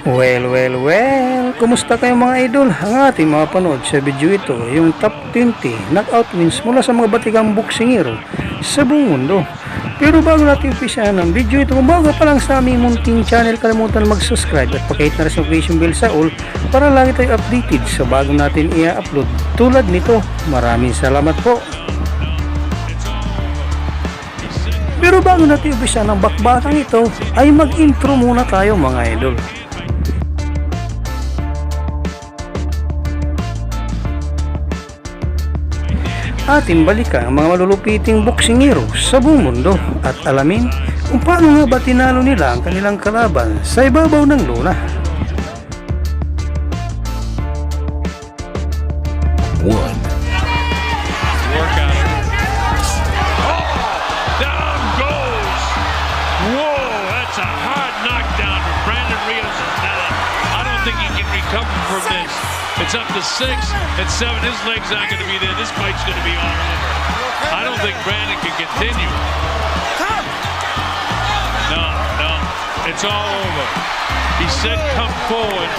Well, kumusta kayo mga idol? Ang ating mga panood sa video ito, yung top 20 knockout wins mula sa mga batigang boksingero sa buong mundo. Pero bago natin umpisahan ng video ito, kung bago pa lang sa aming munting channel, kalimutan mag-subscribe at pakihit na rin sa notification bell sa all para lagi tayo updated sa bago natin i-upload tulad nito. Maraming salamat po. Pero bago natin umpisahan ng bakbakang ito, ay mag-intro muna tayo mga idol. Ating balikan ang mga malulupiting boksingero sa buong mundo at alamin kung paano nga ba tinalo nila ang kanilang kalaban sa ibabaw ng luna. 1. Down goes. Whoa, that's a hard knockdown for Brandon Rios. I don't think he can recover from this. It's up to 6 and 7. His legs aren't going to be there. This fight's going to be all over. I don't think Brandon can continue. No, it's all over. He said come forward,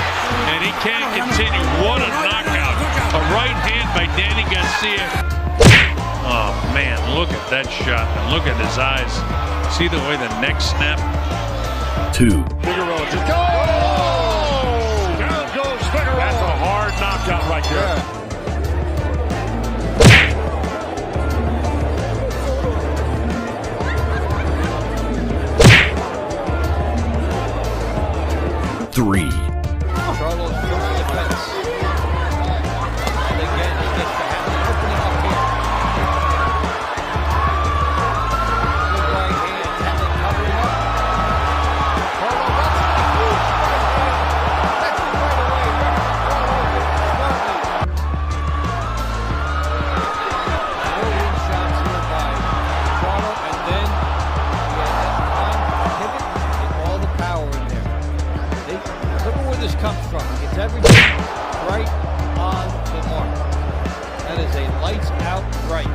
and he can't continue. What a knockout. A right hand by Danny Garcia. Oh, man, look at that shot. And look at his eyes. See the way the neck snapped? 2. Figueroa just go! Down goes Figueroa. That's a hard knockout right there. 3. Charlo's first defense. And again, he gets to have an opening up here. Good right hand, have it covering up. Charlo, that's it right away. Brilliant shots here by Charlo, and then he has that time pivot and all the power in there. Look at where this comes from. He gets everything right on the mark. That is a lights out right.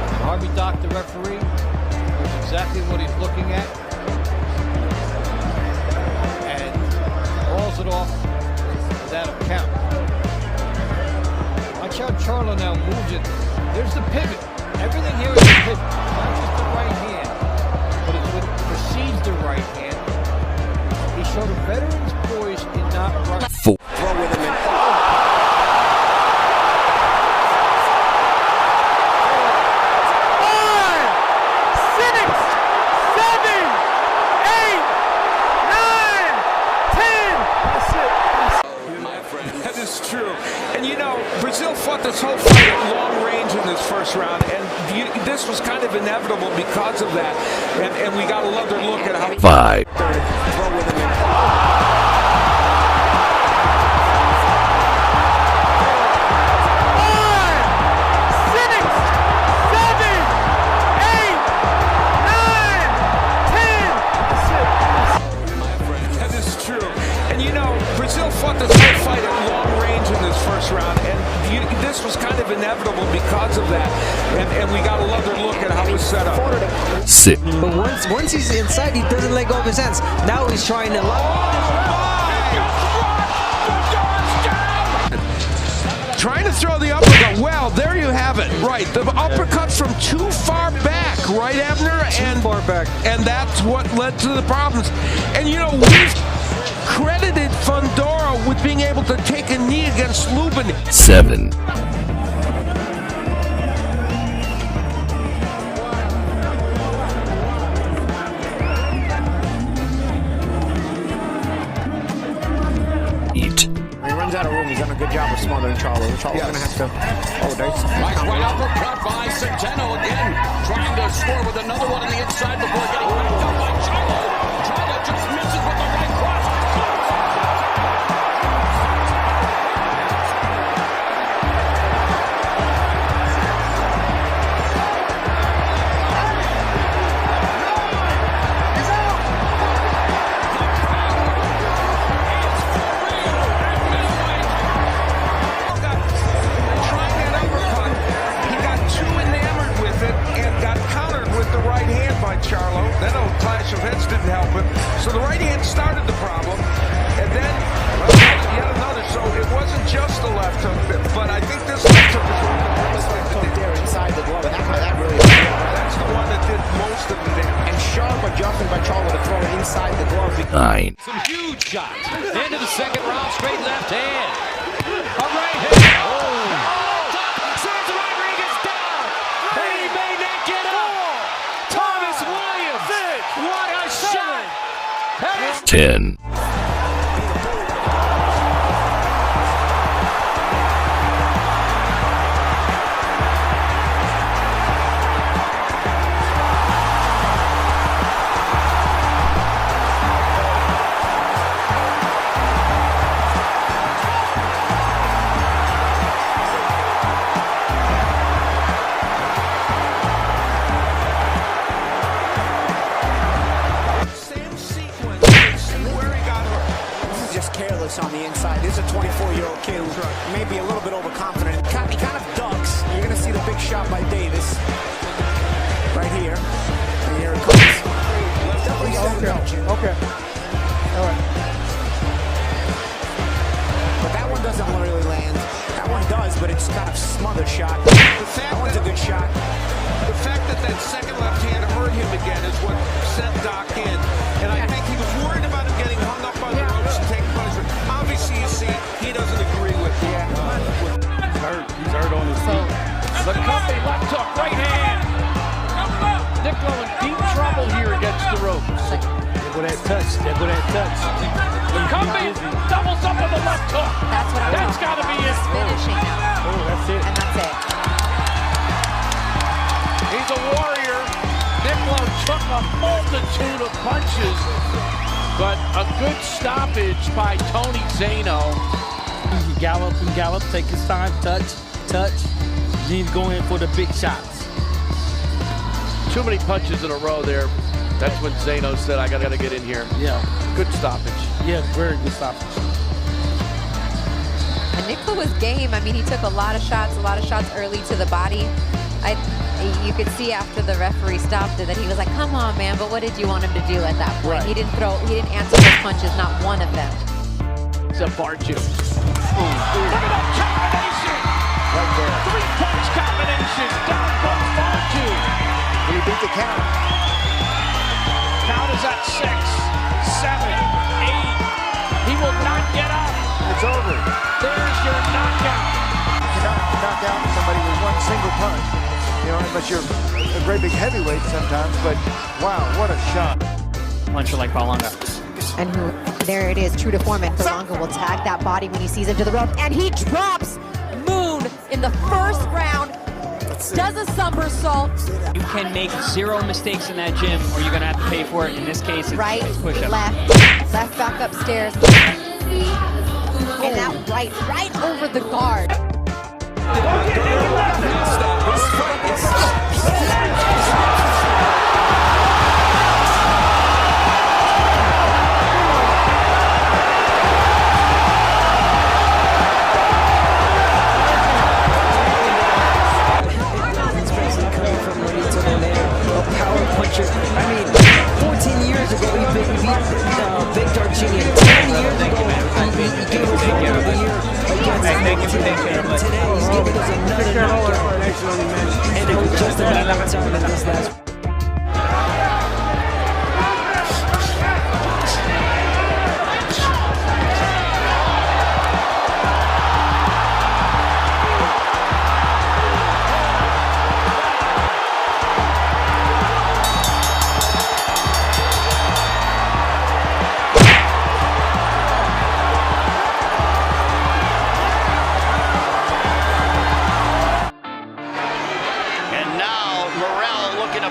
And Harvey Dock, the referee, knows exactly what he's looking at. And balls it off without a count. Watch how Charlo now moves it. There's the pivot. Everything here is a pivot. Not just the right hand, but it's what precedes the right hand. He showed a veteran's poise in not running. 4. Throw with him in. 5, 6, 7, 8, 9, 10. My friend. That is true. And you know, Brazil fought this whole fight at long range in this first round, and this was kind of inevitable because of that. And we got another look at how 5. Throw with him in. 5, 6, 7, 8, 9, 10. My friend. That is true. And you know, Brazil fought this whole fight at long range in this first round, and this was kind of inevitable because of that. And we got another look at how it was set up. 6. But once he's inside, he doesn't let go of his hands. Now he's trying to Trying to throw the uppercut. Well, there you have it. Right, the uppercut from too far back, right, Abner? And far back. And that's what led to the problems. And you know, we've credited Fundora with being able to take a knee against Lubin. 7. When he runs out of room, he's done a good job of smothering Charlo. Charlo's going to have to... Oh, there's... Nice right uppercut by Centeno again. Trying to score with another one on the inside before getting whacked up by Charlo. Charlo just misses with the right cross. Trying that uppercut, he got too enamored with it and got countered with the right hand by Charlo. That old clash of heads didn't help him. started the problem, and then yet another. So it wasn't just the left hook, but I think this left hook is one of the best hook there inside the glove, and that really that's the one that did most of the damage. And sharp adjustment by Charlo to throw it inside the glove. 9. Some huge shots. Into the second round, straight left hand. A right hand. Sends Rodriguez down. And he may not get up. Thomas Williams. What a shot. That is 10. On the inside. This is a 24-year-old kid who's maybe a little bit overconfident. He kind of ducks. You're going to see the big shot by Davis right here. And here it comes. Okay. All right. But that one doesn't really land. That one does, but it's kind of smothered shot. That one's a good shot. The fact that that second left hand hurt him again is what sent Doc in. And I think he was worried about him getting hung up on the ropes and taking punishment. Obviously, you see, he doesn't agree with it. He's hurt on his feet. The company left hook, right hand. Nicolo in deep trouble here against the ropes. There go that touch. The company doubles up on the left hook. That's what I'm That's talking got to be about. it. He's finishing now. Oh, that's it. And that's it. He's a warrior. Nicolo took a multitude of punches, but a good stoppage by Tony Zano. He gallop, take his time, touch. Then he's going in for the big shots. Too many punches in a row there. That's when Zano said, I gotta get in here. Yeah. Good stoppage. Yeah, very good stoppage. And Nicolo was game. I mean, he took a lot of shots early to the body. You could see after the referee stopped it that he was like, come on, man, but what did you want him to do at that point? Right. He didn't answer those punches, not one of them. It's a Barju. Look at that combination! Right there. 3-punch combination. Down goes Barju. He beat the count. Count is at 6, 7, 8. He will not get up. It's over. There's your knockout. You cannot knock out somebody with one single punch. You know, unless you're a great big heavyweight sometimes, but wow, what a shot. Puncher like Berlanga. And there it is, true to form, and Berlanga will tag that body when he sees him to the rope, and he drops Moon in the first round, does a somersault. You can make 0 mistakes in that gym, or you're gonna have to pay for it. In this case, it's Right, push-up. left back upstairs. And that right over the guard. I mean, 14 years ago, he beat Big Darchini. 10 years ago, he gave us one of the year against and today, he's giving us another knockout. And it was just about that time in this last.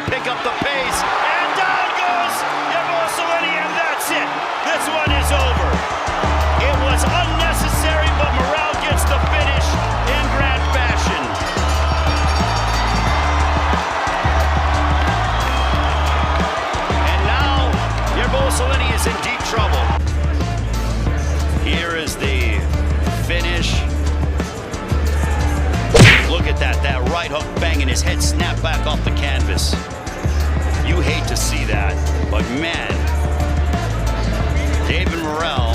Pick up the pace, and down goes Yabosolini, and that's it. This one is over. It was unnecessary, but Morrell gets the finish in grand fashion. And now Yabosolini is in deep trouble. Here is the finish. Look at that right hook banging, his head snapped back off the canvas. You hate to see that, but man, David Morrell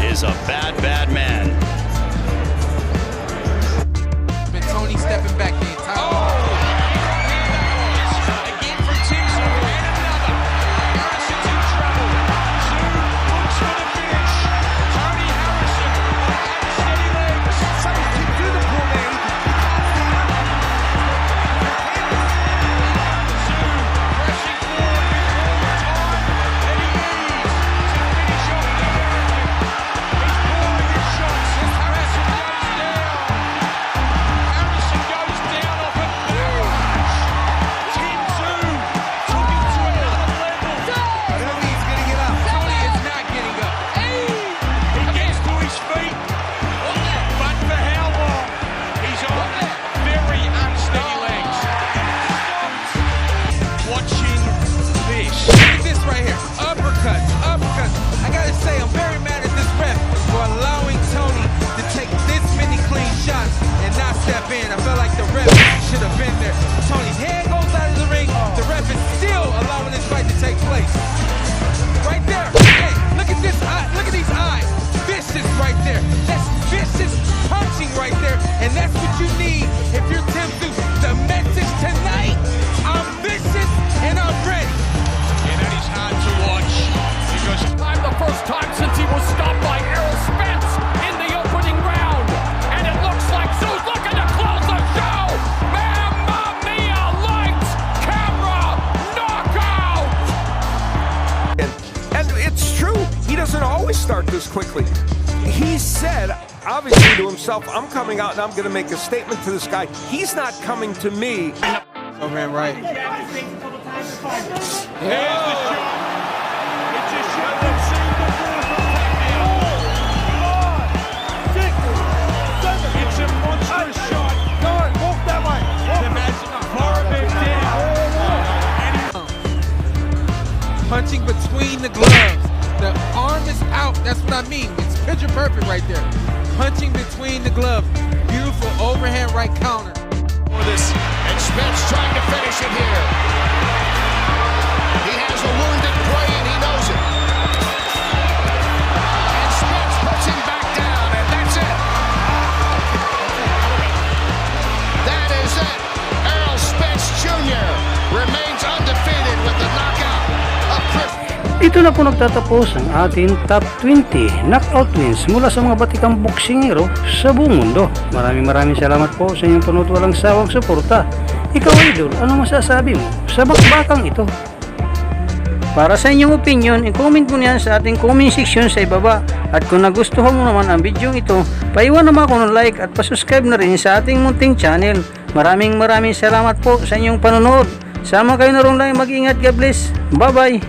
is a bad, bad man. But Tony stepping back the entire time. Again from Tim Tszyu and another. Harrison's in trouble. Tszyu looks for the finish. Tony Harrison on steady legs. Somebody can do the pull there. Tszyu pressing forward before time, and he needs to finish off the American. He's pouring his shots as Harrison goes down. Harrison goes down off a barrage. Tim Tszyu took it to another level. I don't think he's getting it up. Tony is not getting up. He gets to his feet, but for how long? He's on very unsteady legs. Watching this. Look at this right here. Uppercuts, uppercuts. I gotta say, I'm very mad at this ref for allowing Tony to take this many clean shots and not step in. I felt like the ref should have been there. Tony's hand goes out of the ring. The ref is still allowing this fight to take place. Right there. Hey, look at this eye. Look at these eyes. Vicious right there. That's vicious punching right there. And that's what you need if you're Tim Tszyu. The message tonight, I'm vicious and I'm ready. And that is hard to watch because The first time since he was stopped by Errol Spence in the opening round. And it looks like Tszyu's looking to close the show. Mamma mia, lights, camera, knockout. And it's true, he doesn't always start this quickly. He said, obviously to himself, I'm coming out and I'm going to make a statement to this guy. He's not coming to me. Overhand right. Here's the shot. It's a shot that's seen before from Pacquiao. It's a monstrous shot. Go on, walk that way. Punching between the gloves. The arm is out. That's what I mean. It's picture perfect right there. Punching between the gloves. Beautiful overhand right counter. For this, and Spence trying to finish it here. He has a wounded prey and he knows it. And Spence puts him back down, and that's it. That is it. Errol Spence Jr. remains undefeated with the knockout of Chris. Ito na po nagtatapos ang ating top 20 knockout wins mula sa mga batikang boksingero sa buong mundo. Maraming salamat po sa inyong panood, walang sawang suporta. Ikaw idol, ano masasabi mo sa bakbakang ito? Para sa inyong opinion, i-comment mo niyan sa ating comment section sa ibaba. At kung nagustuhan mo naman ang video ito, paiwan naman ako ng like at pasubscribe na rin sa ating munting channel. Maraming salamat po sa inyong panonood. Sama kayo na rin lang, mag-ingat, God bless. Bye bye.